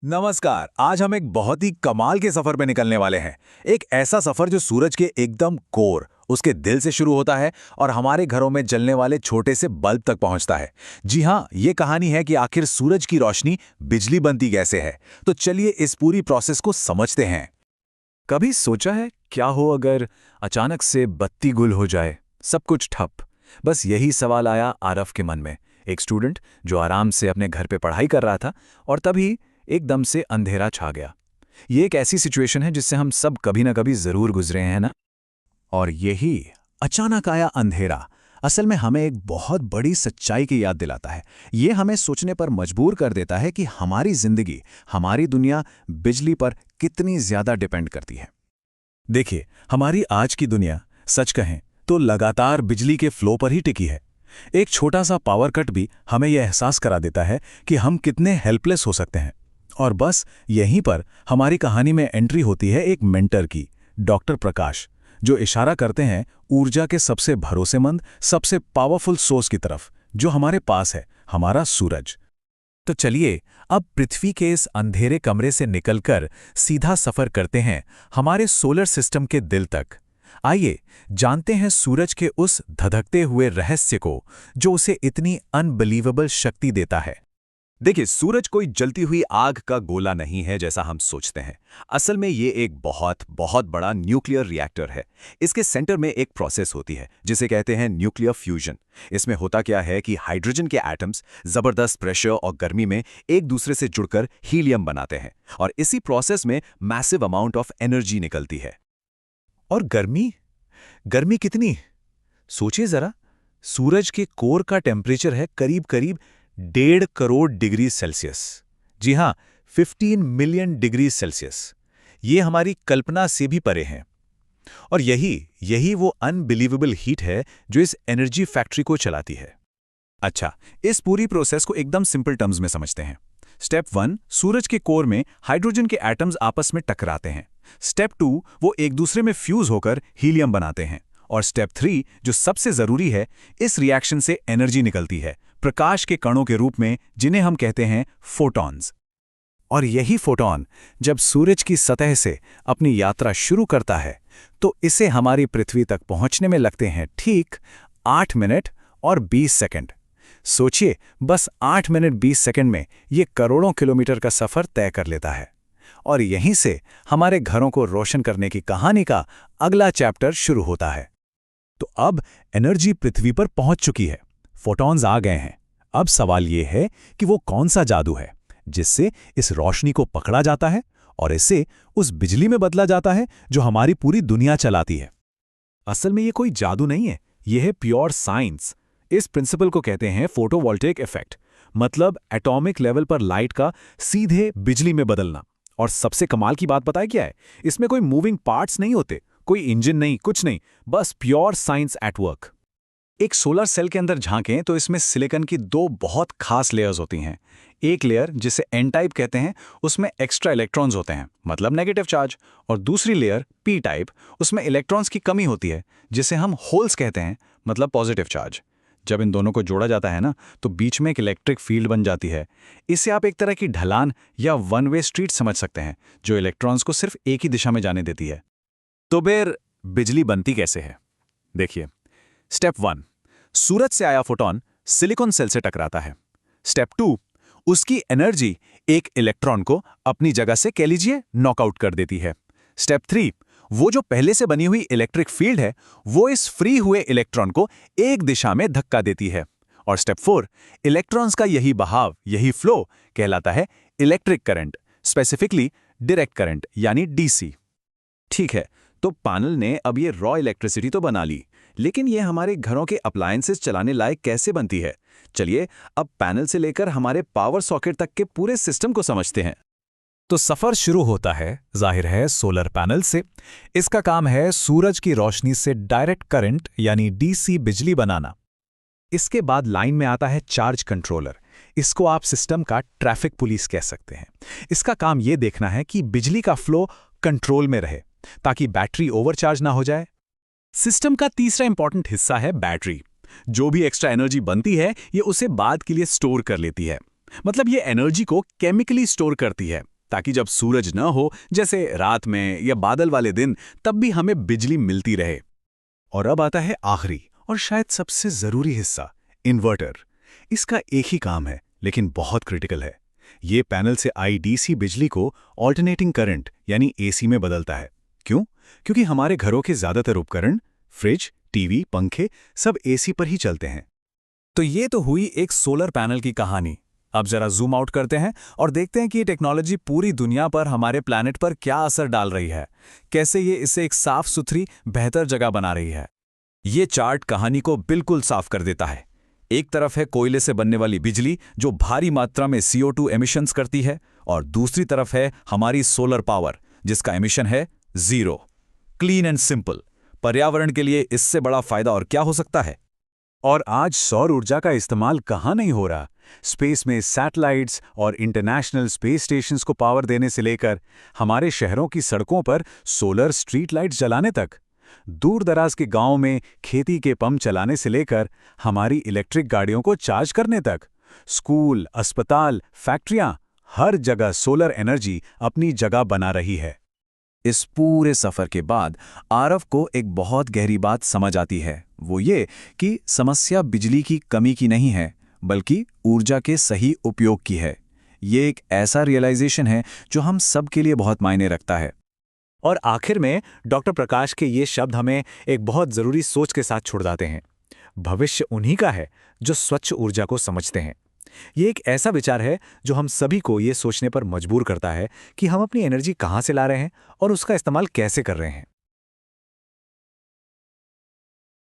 नमस्कार। आज हम एक बहुत ही कमाल के सफर पे निकलने वाले हैं। एक ऐसा सफर जो सूरज के एकदम कोर, उसके दिल से शुरू होता है और हमारे घरों में जलने वाले छोटे से बल्ब तक पहुंचता है। जी हाँ, ये कहानी है कि आखिर सूरज की रोशनी बिजली बनती कैसे है। तो चलिए इस पूरी प्रोसेस को समझते हैं। कभी सोचा है क्या हो अगर अचानक से बत्ती गुल हो जाए, सब कुछ ठप। बस यही सवाल आया आरव के मन में, एक स्टूडेंट जो आराम से अपने घर पे पढ़ाई कर रहा था, और तभी एकदम से अंधेरा छा गया। ये एक ऐसी सिचुएशन है जिससे हम सब कभी ना कभी जरूर गुजरे हैं ना। और यही अचानक आया अंधेरा असल में हमें एक बहुत बड़ी सच्चाई की याद दिलाता है। ये हमें सोचने पर मजबूर कर देता है कि हमारी जिंदगी, हमारी दुनिया बिजली पर कितनी ज्यादा डिपेंड करती है। देखिए, हमारी आज की दुनिया सच कहें तो लगातार बिजली के फ्लो पर ही टिकी है। एक छोटा सा पावर कट भी हमें यह एहसास करा देता है कि हम कितने हेल्पलेस हो सकते हैं। और बस यहीं पर हमारी कहानी में एंट्री होती है एक मेंटर की, डॉक्टर प्रकाश, जो इशारा करते हैं ऊर्जा के सबसे भरोसेमंद, सबसे पावरफुल सोर्स की तरफ, जो हमारे पास है, हमारा सूरज। तो चलिए अब पृथ्वी के इस अंधेरे कमरे से निकलकर सीधा सफर करते हैं हमारे सोलर सिस्टम के दिल तक। आइए जानते हैं सूरज के उस धधकते हुए रहस्य को जो उसे इतनी अनबिलीवेबल शक्ति देता है। देखिए, सूरज कोई जलती हुई आग का गोला नहीं है जैसा हम सोचते हैं। असल में ये एक बहुत बहुत बड़ा न्यूक्लियर रिएक्टर है। इसके सेंटर में एक प्रोसेस होती है जिसे कहते हैं न्यूक्लियर फ्यूजन। इसमें होता क्या है कि हाइड्रोजन के एटम्स जबरदस्त प्रेशर और गर्मी में एक दूसरे से जुड़कर हीलियम बनाते हैं, और इसी प्रोसेस में मैसिव अमाउंट ऑफ एनर्जी निकलती है। और गर्मी गर्मी कितनी, सोचिए जरा। सूरज के कोर का टेम्परेचर है करीब करीब 1.5 करोड़ डिग्री सेल्सियस। जी हां, 15 मिलियन डिग्री सेल्सियस। ये हमारी कल्पना से भी परे हैं। और यही वो अनबिलीवेबल हीट है जो इस एनर्जी फैक्ट्री को चलाती है। अच्छा, इस पूरी प्रोसेस को एकदम सिंपल टर्म्स में समझते हैं। स्टेप 1, सूरज के कोर में हाइड्रोजन के एटम्स आपस में टकराते हैं। स्टेप 2, वो एक दूसरे में फ्यूज होकर हीलियम बनाते हैं। और स्टेप 3, जो सबसे जरूरी है, इस रिएक्शन से एनर्जी निकलती है, प्रकाश के कणों के रूप में, जिन्हें हम कहते हैं फोटॉन्स। और यही फोटॉन जब सूरज की सतह से अपनी यात्रा शुरू करता है तो इसे हमारी पृथ्वी तक पहुंचने में लगते हैं ठीक 8 मिनट और 20 सेकंड। सोचिए, बस 8 मिनट 20 सेकंड में ये करोड़ों किलोमीटर का सफर तय कर लेता है। और यहीं से हमारे घरों को रोशन करने की कहानी का अगला चैप्टर शुरू होता है। तो अब एनर्जी पृथ्वी पर पहुंच चुकी है, फोटॉन्स आ गए हैं। अब सवाल यह है कि वो कौन सा जादू है जिससे इस रोशनी को पकड़ा जाता है और इसे उस बिजली में बदला जाता है जो हमारी पूरी दुनिया चलाती है। असल में ये कोई जादू नहीं है, यह है प्योर साइंस। इस प्रिंसिपल को कहते हैं फोटोवोल्टेइक इफेक्ट, मतलब एटॉमिक लेवल पर लाइट का सीधे बिजली में बदलना। और सबसे कमाल की बात पता है क्या है? इसमें कोई मूविंग पार्ट्स नहीं होते, कोई इंजन नहीं, कुछ नहीं, बस प्योर साइंस एट वर्क। एक सोलर सेल के अंदर झांकें तो इसमें सिलिकॉन की 2 बहुत खास लेयर्स होती हैं। एक लेयर, जिसे एन टाइप कहते हैं, उसमें एक्स्ट्रा इलेक्ट्रॉन्स होते हैं, मतलब नेगेटिव चार्ज। और दूसरी लेयर पी टाइप, उसमें इलेक्ट्रॉन्स की कमी होती है, जिसे हम होल्स कहते हैं, मतलब पॉजिटिव चार्ज। जब इन दोनों को जोड़ा जाता है ना, तो बीच में एक इलेक्ट्रिक फील्ड बन जाती है। इसे आप एक तरह की ढलान या वन वे स्ट्रीट समझ सकते हैं, जो इलेक्ट्रॉन्स को सिर्फ एक ही दिशा में जाने देती है। तो फिर बिजली बनती कैसे है? देखिए, स्टेप 1, सूरज से आया फोटॉन सिलिकॉन सेल से टकराता है। स्टेप 2, उसकी एनर्जी एक इलेक्ट्रॉन को अपनी जगह से कह लीजिए नॉकआउट कर देती है। स्टेप 3, वो जो पहले से बनी हुई इलेक्ट्रिक फील्ड है, वो इस फ्री हुए इलेक्ट्रॉन को एक दिशा में धक्का देती है। और स्टेप 4, इलेक्ट्रॉन्स का यही बहाव, यही फ्लो कहलाता है electric current, specifically direct current यानी डीसी। ठीक है, तो पैनल ने अब ये रॉ इलेक्ट्रिसिटी तो बना ली, लेकिन ये हमारे घरों के अप्लायंसेस चलाने लायक कैसे बनती है? चलिए अब पैनल से लेकर हमारे पावर सॉकेट तक के पूरे सिस्टम को समझते हैं। तो सफर शुरू होता है, जाहिर है, सोलर पैनल से। इसका काम है सूरज की रोशनी से डायरेक्ट करंट यानी डीसी बिजली बनाना। इसके बाद लाइन में आता है चार्ज कंट्रोलर। इसको आप सिस्टम का ट्रैफिक पुलिस कह सकते हैं। इसका काम यह देखना है कि बिजली का फ्लो कंट्रोल में रहे, ताकि बैटरी ओवरचार्ज ना हो जाए। सिस्टम का तीसरा इंपॉर्टेंट हिस्सा है बैटरी। जो भी एक्स्ट्रा एनर्जी बनती है, ये उसे बाद के लिए स्टोर कर लेती है। मतलब ये एनर्जी को केमिकली स्टोर करती है ताकि जब सूरज न हो, जैसे रात में या बादल वाले दिन, तब भी हमें बिजली मिलती रहे। और अब आता है आखिरी और शायद सबसे जरूरी हिस्सा, इन्वर्टर। इसका एक ही काम है, लेकिन बहुत क्रिटिकल है। ये पैनल से आई डीसी बिजली को ऑल्टरनेटिंग करंट यानी एसी में बदलता है। क्यों? क्योंकि हमारे घरों के ज्यादातर उपकरण, फ्रिज, टीवी, पंखे सब एसी पर ही चलते हैं। तो ये तो हुई एक सोलर पैनल की कहानी। अब जरा जूम आउट करते हैं और देखते हैं कि ये टेक्नोलॉजी पूरी दुनिया पर, हमारे प्लैनेट पर क्या असर डाल रही है, कैसे ये इसे एक साफ सुथरी, बेहतर जगह बना रही है। ये चार्ट कहानी को बिल्कुल साफ कर देता है। एक तरफ है कोयले से बनने वाली बिजली जो भारी मात्रा में CO2 एमिशंस करती है, और दूसरी तरफ है हमारी सोलर पावर जिसका एमिशन है 0। Clean and simple. पर्यावरण के लिए इससे बड़ा फायदा और क्या हो सकता है। और आज सौर ऊर्जा का इस्तेमाल कहाँ नहीं हो रहा। स्पेस में सैटेलाइट्स और इंटरनेशनल स्पेस स्टेशंस को पावर देने से लेकर हमारे शहरों की सड़कों पर सोलर स्ट्रीट लाइट्स जलाने तक, दूर दराज के गांव में खेती के पंप चलाने से लेकर हमारी इलेक्ट्रिक गाड़ियों को चार्ज करने तक, स्कूल, अस्पताल, फैक्ट्रियां, हर जगह सोलर एनर्जी अपनी जगह बना रही है। इस पूरे सफर के बाद आरव को एक बहुत गहरी बात समझ आती है। वो ये कि समस्या बिजली की कमी की नहीं है, बल्कि ऊर्जा के सही उपयोग की है। ये एक ऐसा रियलाइजेशन है जो हम सब के लिए बहुत मायने रखता है। और आखिर में डॉक्टर प्रकाश के ये शब्द हमें एक बहुत जरूरी सोच के साथ छोड़ जाते हैं। भविष्य उन्हीं का है जो स्वच्छ ऊर्जा को समझते हैं। ये एक ऐसा विचार है जो हम सभी को ये सोचने पर मजबूर करता है कि हम अपनी एनर्जी कहाँ से ला रहे हैं और उसका इस्तेमाल कैसे कर रहे हैं।